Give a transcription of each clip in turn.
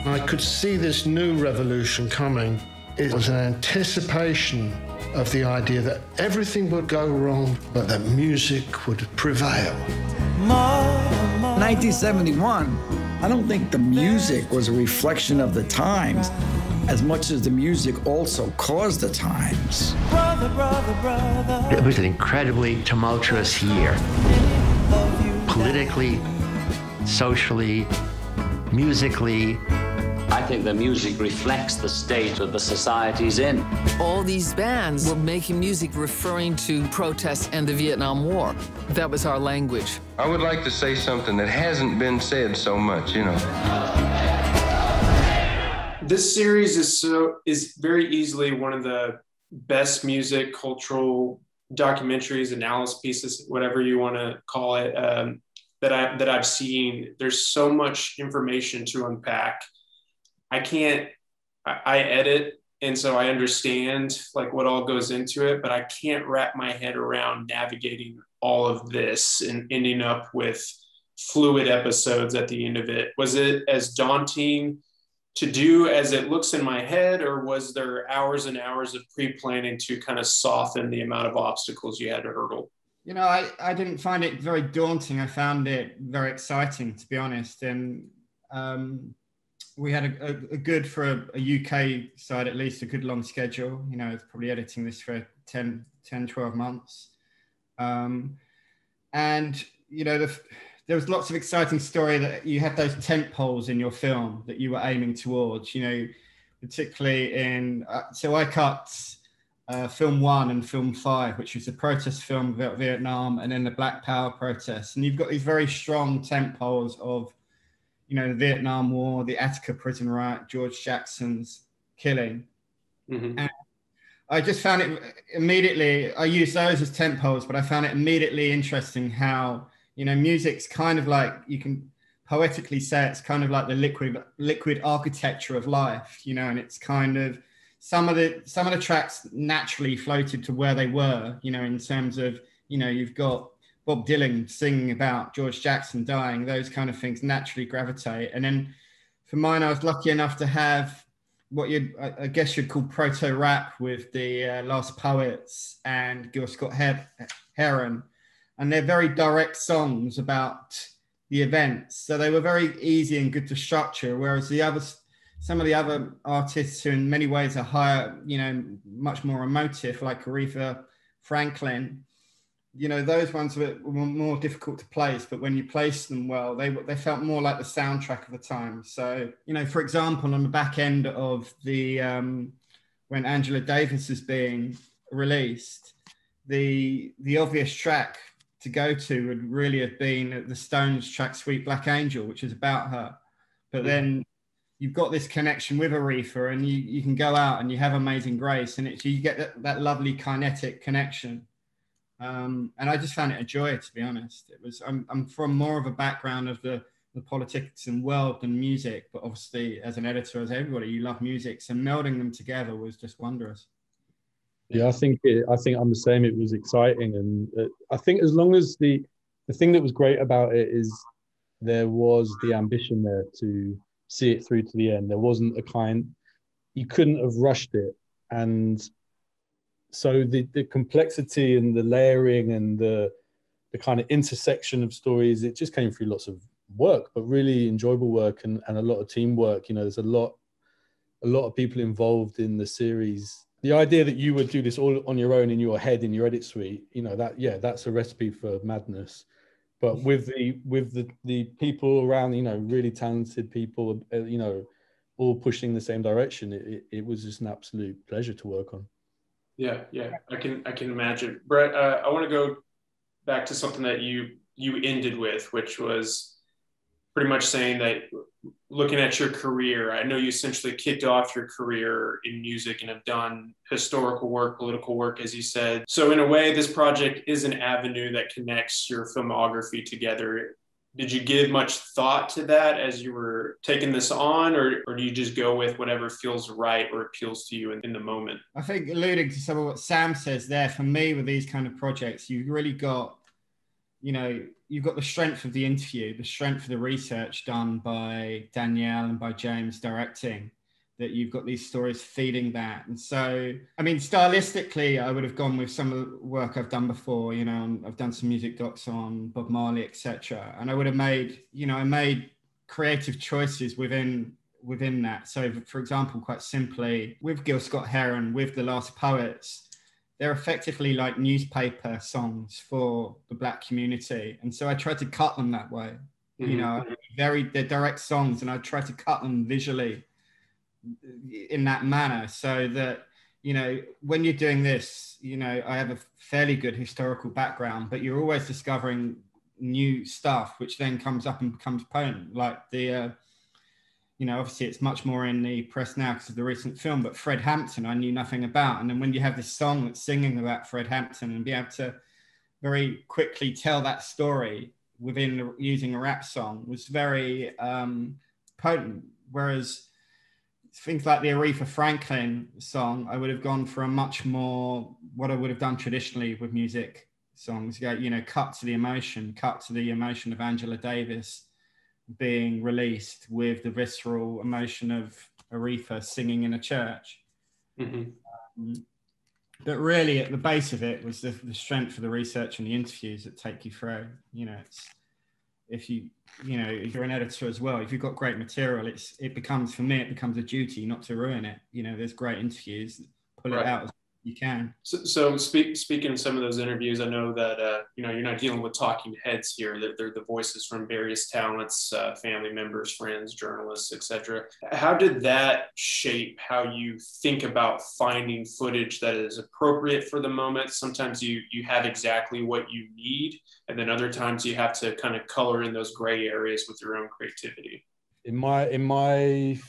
I could see this new revolution coming. It was an anticipation of the idea that everything would go wrong, but that music would prevail. 1971, I don't think the music was a reflection of the times as much as the music also caused the times. It was an incredibly tumultuous year. Politically, socially, musically. I think the music reflects the state of the society's in. All these bands were making music referring to protests and the Vietnam War. That was our language. I would like to say something that hasn't been said so much, you know. This series is very easily one of the best music, cultural documentaries, analysis pieces, whatever you want to call it, that I've seen. There's so much information to unpack. I edit, and so I understand like what all goes into it, but I can't wrap my head around navigating all of this and ending up with fluid episodes at the end of it. Was it as daunting to do as it looks in my head, or was there hours and hours of pre-planning to kind of soften the amount of obstacles you had to hurdle? You know, I didn't find it very daunting. I found it very exciting, to be honest. And we had a good, for a UK side at least, a good long schedule. You know, I was probably editing this for 10, 12 months. And, you know, there was lots of exciting story that you had those tent poles in your film that you were aiming towards, you know, particularly in, so I cut film 1 and film 5, which was a protest film about Vietnam, and then the Black Power protests. And you've got these very strong tent poles of, you know, the Vietnam War, the Attica prison riot, George Jackson's killing. Mm-hmm. And I just found it immediately, I used those as tent poles, but I found it immediately interesting how, you know, music's kind of like, you can poetically say it's kind of like the liquid architecture of life, you know, and it's kind of, some of the tracks naturally floated to where they were, you know, in terms of, you know, you've got Bob Dylan singing about George Jackson dying, those kind of things naturally gravitate. And then for mine, I was lucky enough to have what I guess you'd call proto-rap with the Last Poets and Gil Scott-Heron. And they're very direct songs about the events. So they were very easy and good to structure, whereas some of the other artists who in many ways are higher, you know, much more emotive, like Aretha Franklin, you know, those ones were more difficult to place, but when you place them well, they felt more like the soundtrack of the time. So, you know, for example, on the back end of the, when Angela Davis is being released, the obvious track to go to would really have been the Stones track Sweet Black Angel, which is about her. But then you've got this connection with Aretha, and you can go out and you have Amazing Grace, and you get that lovely kinetic connection. And I just found it a joy, to be honest. I'm from more of a background of the politics and world than music, but obviously as an editor, as everybody, you love music, so melding them together was just wondrous. Yeah, I think I'm the same. It was exciting, and I think as long as the thing that was great about it is there was the ambition there to see it through to the end. There wasn't you couldn't have rushed it, and so the complexity and the layering and the kind of intersection of stories, it just came through lots of work, but really enjoyable work and a lot of teamwork. You know, there's a lot of people involved in the series. The idea that you would do this all on your own in your head, in your edit suite, you know, that's a recipe for madness. But with the people around, you know, really talented people, you know, all pushing the same direction, it was just an absolute pleasure to work on. Yeah, I can imagine. Brett, I want to go back to something that you ended with, which was pretty much saying that looking at your career, I know you essentially kicked off your career in music and have done historical work, political work, as you said. So in a way, this project is an avenue that connects your filmography together. Did you give much thought to that as you were taking this on, or do you just go with whatever feels right or appeals to you in the moment? I think alluding to some of what Sam says there, for me with these kind of projects, you've really got you know, you've got the strength of the interview, the strength of the research done by Danielle and by James directing, that you've got these stories feeding that. And so, I mean, stylistically, I would have gone with some of the work I've done before, you know, I've done some music docs on Bob Marley, etc. And I would have made, you know, I made creative choices within that. So for example, quite simply, with Gil Scott-Heron, with The Last Poets, they're effectively like newspaper songs for the Black community. And so I tried to cut them that way, you know, they're direct songs, and I tried to cut them visually in that manner, so that, you know, when you're doing this, you know, I have a fairly good historical background, but you're always discovering new stuff, which then comes up and becomes potent. Like the, you know, obviously it's much more in the press now because of the recent film, but Fred Hampton, I knew nothing about. And then when you have this song that's singing about Fred Hampton and be able to very quickly tell that story within using a rap song was very potent. Whereas things like the Aretha Franklin song, I would have gone for a much more, what I would have done traditionally with music songs, you know, cut to the emotion of Angela Davis being released with the visceral emotion of Aretha singing in a church. But really at the base of it was the strength of the research and the interviews that take you through. You know, it's, if you're an editor as well, if you've got great material, it becomes, for me, it becomes a duty not to ruin it. You know, there's great interviews, pull it out as you can. So speaking of some of those interviews, I know that, you know, you're not dealing with talking heads here. They're the voices from various talents, family members, friends, journalists, etc. How did that shape how you think about finding footage that is appropriate for the moment? Sometimes you have exactly what you need, and then other times you have to kind of color in those gray areas with your own creativity. In my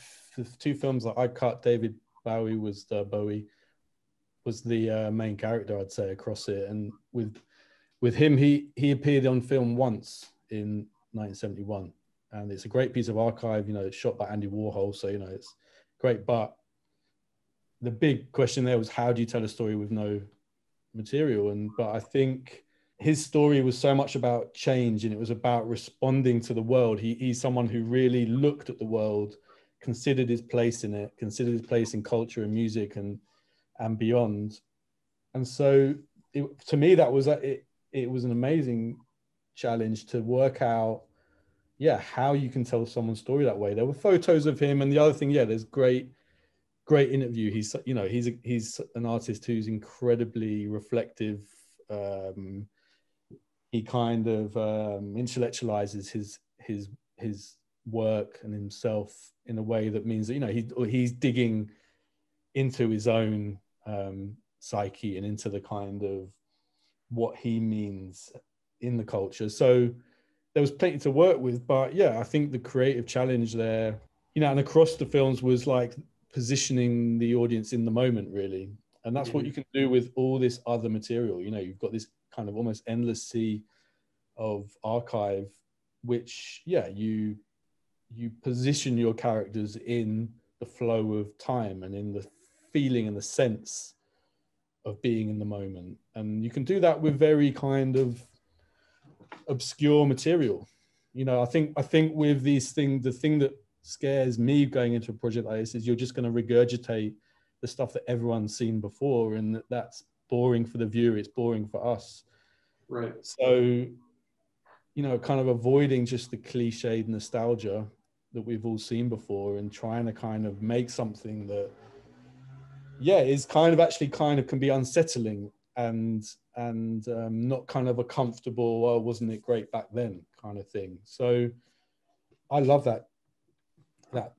two films that I cut, David Bowie was the main character, I'd say, across it. And with him, he appeared on film once in 1971, and it's a great piece of archive. You know, it's shot by Andy Warhol, so you know it's great. But the big question there was, how do you tell a story with no material? But I think his story was so much about change, and it was about responding to the world. He's someone who really looked at the world, considered his place in it, considered his place in culture and music and beyond. And so to me, that was it was an amazing challenge to work out how you can tell someone's story that way. There were photos of him, and the other thing, there's great interview. He's an artist who's incredibly reflective. He kind of intellectualizes his work and himself in a way that means that, you know, he's digging into his own psyche and into the kind of what he means in the culture. So there was plenty to work with, but I think the creative challenge there, you know, and across the films was like positioning the audience in the moment, really. And that's what you can do with all this other material. You know, you've got this kind of almost endless sea of archive, which, you position your characters in the flow of time and in the feeling and the sense of being in the moment. And you can do that with very kind of obscure material. You know, I think with these things, the thing that scares me going into a project like this is you're just going to regurgitate the stuff that everyone's seen before, and that's boring for the viewer, it's boring for us. Right. So, you know, kind of avoiding just the cliched nostalgia that we've all seen before, and trying to kind of make something that is kind of can be unsettling and not kind of a comfortable, well, wasn't it great back then kind of thing. So I love that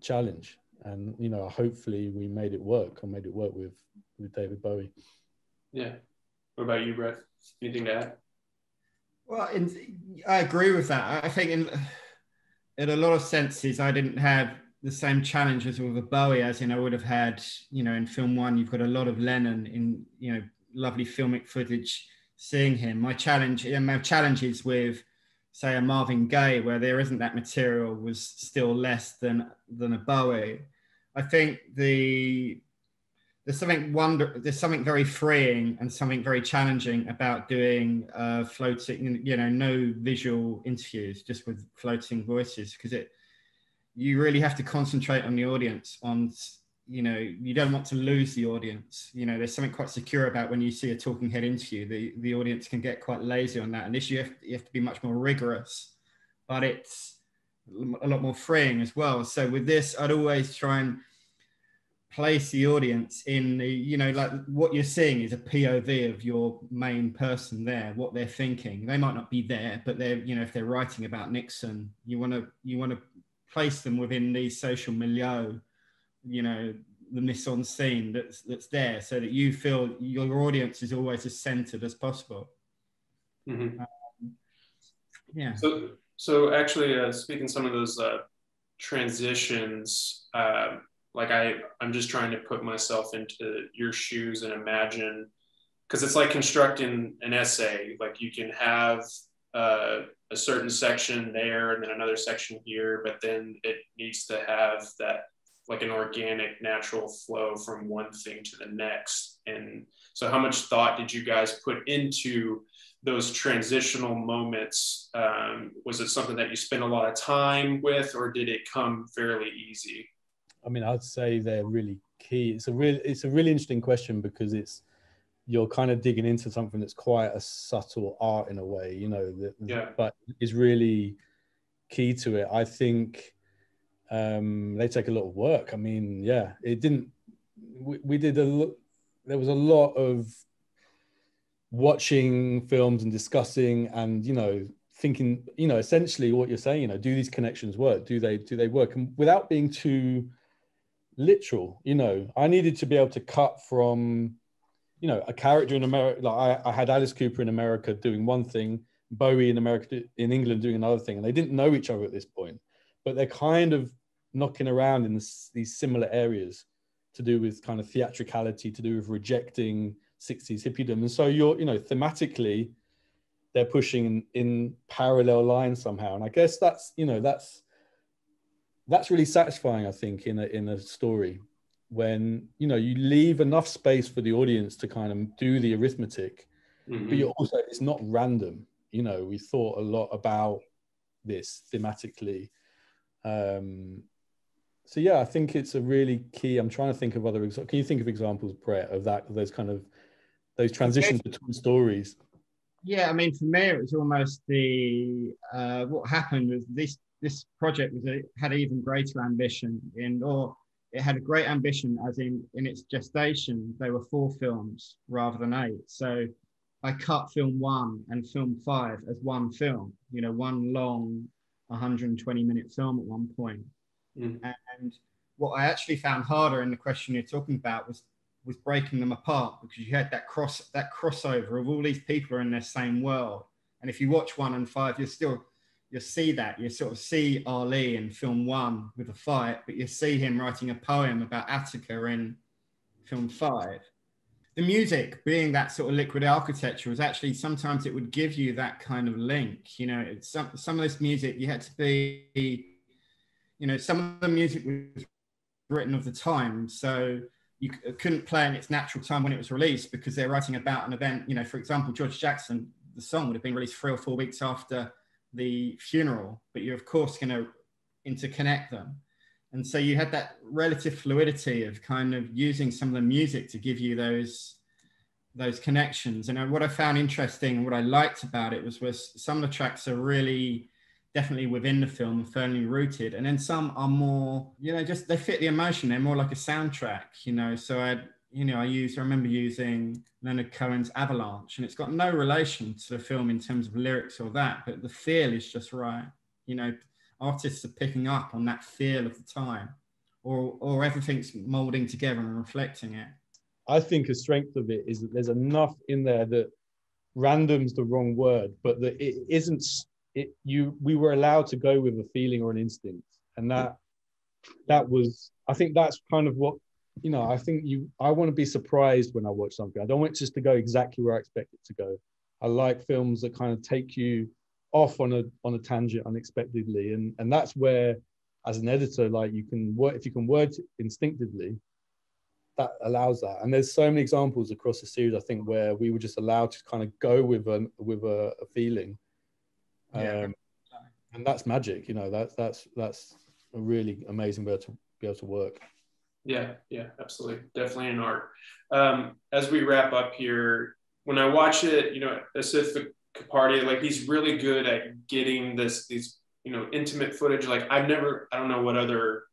challenge, and you know, hopefully we made it work. I made it work with David Bowie. Yeah. What about you, Brett? Anything to add? Well, I agree with that. I think in a lot of senses, I didn't have the same challenges with a Bowie as in I would have had, you know, in film one, you've got a lot of Lennon in, you know, lovely filmic footage, seeing him. My challenges with, say, a Marvin Gaye, where there isn't that material, was still less than a Bowie. I think the there's something very freeing and something very challenging about doing floating, no visual interviews, just with floating voices, because you really have to concentrate on the audience, you don't want to lose the audience. There's something quite secure about when you see a talking head interview, the audience can get quite lazy on that. And this, you have to be much more rigorous, but it's a lot more freeing as well. So with this, I'd always try and place the audience in like what you're seeing is a POV of your main person there, what they're thinking. They might not be there, but they're, if they're writing about Nixon, you want to place them within the social milieu, the mise en scene that's there, so that you feel your audience is always as centered as possible. Mm-hmm. Yeah. So actually, speaking some of those transitions, like I'm just trying to put myself into your shoes and imagine, because it's like constructing an essay. Like you can have a certain section there and then another section here, but then it needs to have that, like an organic, natural flow from one thing to the next. And so how much thought did you guys put into those transitional moments? Was it something that you spent a lot of time with, or did it come fairly easy? I mean, I'd say they're really key. It's a really interesting question, because you're kind of digging into something that's quite a subtle art in a way, but is really key to it. I think they take a lot of work. I mean, we did there was a lot of watching films and discussing and, thinking, essentially what you're saying, do these connections work? Do they work? And without being too literal, I needed to be able to cut from, a character in America. Like I had Alice Cooper in America doing one thing, Bowie in England doing another thing, and they didn't know each other at this point, but they're kind of knocking around in these similar areas to do with kind of theatricality, to do with rejecting 60s hippiedom. And so thematically, they're pushing in parallel lines somehow. And I guess that's really satisfying, I think, in a story, when, you leave enough space for the audience to kind of do the arithmetic, but it's not random. We thought a lot about this thematically. So yeah, I think it's a really key. I'm trying to think of other examples. Can you think of examples, Brett, of those transitions between stories? Yeah, I mean, for me, it was almost what happened was this project had even greater ambition, it had a great ambition as in its gestation. There were 4 films rather than 8. So I cut film 1 and film 5 as one film, one long 120-minute film at one point. And what I actually found harder in the question you're talking about was breaking them apart, because you had that crossover of all these people are in their same world. And if you watch 1 and 5, you'll see that. You sort of see Ali in film 1 with a fight, but you see him writing a poem about Attica in film 5. The music, being that sort of liquid architecture, was actually, sometimes it would give you that kind of link. Some of this music, you had to be, some of the music was written of the time, so you couldn't play in its natural time when it was released, because they're writing about an event. For example, George Jackson, the song would have been released 3 or 4 weeks after the funeral, but you're of course going to interconnect them. And so you had that relative fluidity of kind of using some of the music to give you those connections. And what I found interesting, what I liked about it was some of the tracks are really definitely within the film and firmly rooted, and then some are more, just they fit the emotion. They're more like a soundtrack, so I remember using Leonard Cohen's Avalanche, and it's got no relation to the film in terms of lyrics or that, but the feel is just right. Artists are picking up on that feel of the time, or everything's molding together and reflecting it. I think a strength of it is that there's enough in there that random's the wrong word, but that it isn't. We were allowed to go with a feeling or an instinct, and that was. I think that's kind of what. I want to be surprised when I watch something. I don't want it just to go exactly where I expect it to go. I like films that kind of take you off on a tangent unexpectedly, and that's where, as an editor, like if you can word instinctively, that allows that. And there's so many examples across the series, I think, where we were just allowed to kind of go with a feeling. And that's magic, you know. That's a really amazing way to be able to work. Yeah, absolutely, definitely an art. As we wrap up here, when I watch it, you know, Asif Kapadia, like, he's really good at getting these, you know, intimate footage. Like, I don't know what other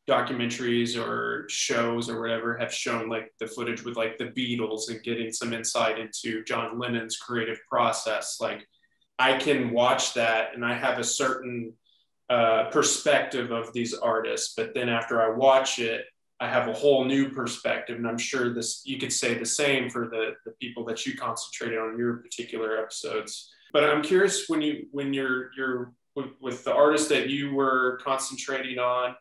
documentaries or shows or whatever have shown like the footage with like the Beatles and getting some insight into John Lennon's creative process. Like, I can watch that and I have a certain perspective of these artists, but then after I watch it, I have a whole new perspective. And I'm sure you could say the same for the people that you concentrated on your particular episodes. But I'm curious, when you're with the artists that you were concentrating on,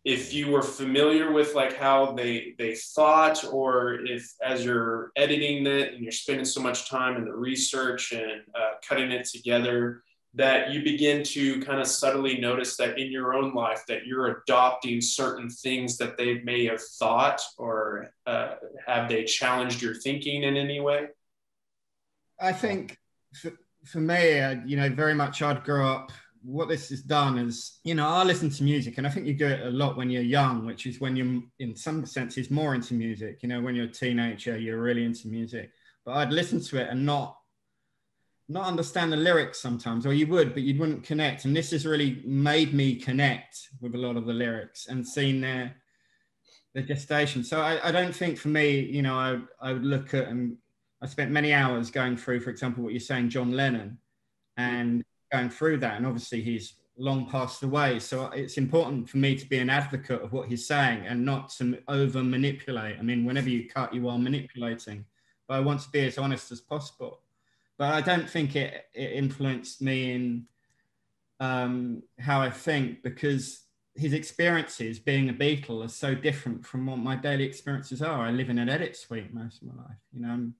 if you were familiar with like how they thought, or if as you're editing it and you're spending so much time in the research and cutting it together, that you begin to kind of subtly notice that in your own life that you're adopting certain things that they may have thought, or have they challenged your thinking in any way? I think for me, you know, very much I'd grow up, what this has done is, you know, I listen to music, and I think you do it a lot when you're young, which is when you're in some senses more into music. You know, when you're a teenager, you're really into music. But I'd listen to it and not understand the lyrics sometimes, or you would, but you wouldn't connect. And this has really made me connect with a lot of the lyrics and seen their gestation. So I don't think for me, you know, I would look at, and I spent many hours going through, for example, what you're saying, John Lennon, and going through that. And obviously he's long passed away. So it's important for me to be an advocate of what he's saying and not to over manipulate. I mean, whenever you cut, you are manipulating, but I want to be as honest as possible. But I don't think it influenced me in how I think, because his experiences being a Beatle are so different from what my daily experiences are. I live in an edit suite most of my life.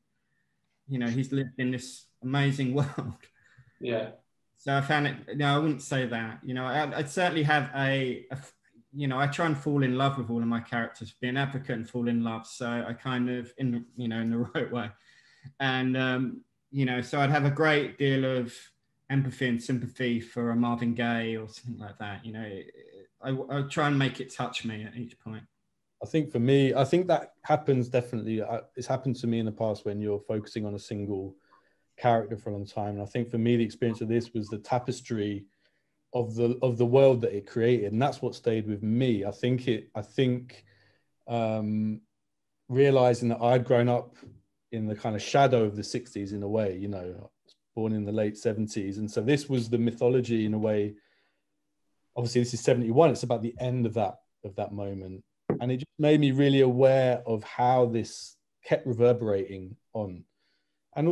You know, he's lived in this amazing world. Yeah. So I found it, no, I wouldn't say that. You know, I'd certainly have you know, I try and fall in love with all of my characters, be an advocate and fall in love. So I kind of, in the right way. And, you know, so I'd have a great deal of empathy and sympathy for a Marvin Gaye or something like that. You know, I try and make it touch me at each point. I think for me, I think that happens definitely. It's happened to me in the past when you're focusing on a single character for a long time. And I think for me, the experience of this was the tapestry of the world that it created. And that's what stayed with me. I think realizing that I'd grown up in the kind of shadow of the 60s in a way, you know, I was born in the late 70s. And so this was the mythology in a way. Obviously this is 71. It's about the end of that moment. And it just made me really aware of how this kept reverberating on. And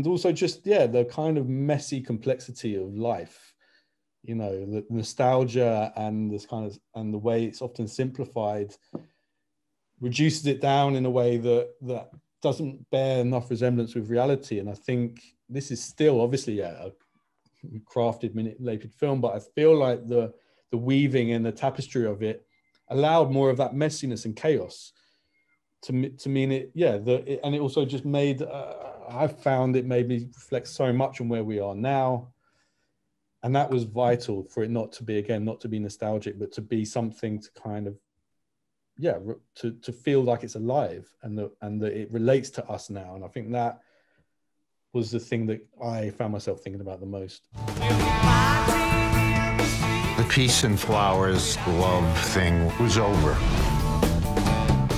also just, yeah, the kind of messy complexity of life, you know, the nostalgia and this kind of, and the way it's often simplified reduces it down in a way that doesn't bear enough resemblance with reality. And I think this is still obviously, yeah, a crafted, manipulated film, but I feel like the weaving and the tapestry of it allowed more of that messiness and chaos to mean it, yeah. And it also just made, I found it made me reflect so much on where we are now. And that was vital for it not to be, again, not to be nostalgic, but to be something to kind of, yeah, to feel like it's alive and that it relates to us now. And I think that was the thing that I found myself thinking about the most. The peace and flowers love thing was over.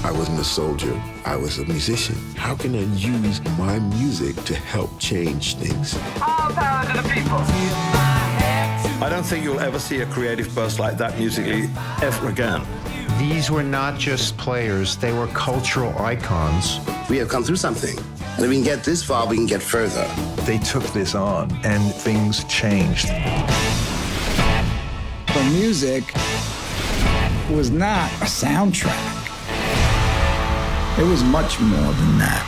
I wasn't a soldier, I was a musician. How can I use my music to help change things? All power to the people. I don't think you'll ever see a creative burst like that musically ever again. These were not just players, they were cultural icons. We have come through something, and if we can get this far, we can get further. They took this on, and things changed. The music was not a soundtrack. It was much more than that.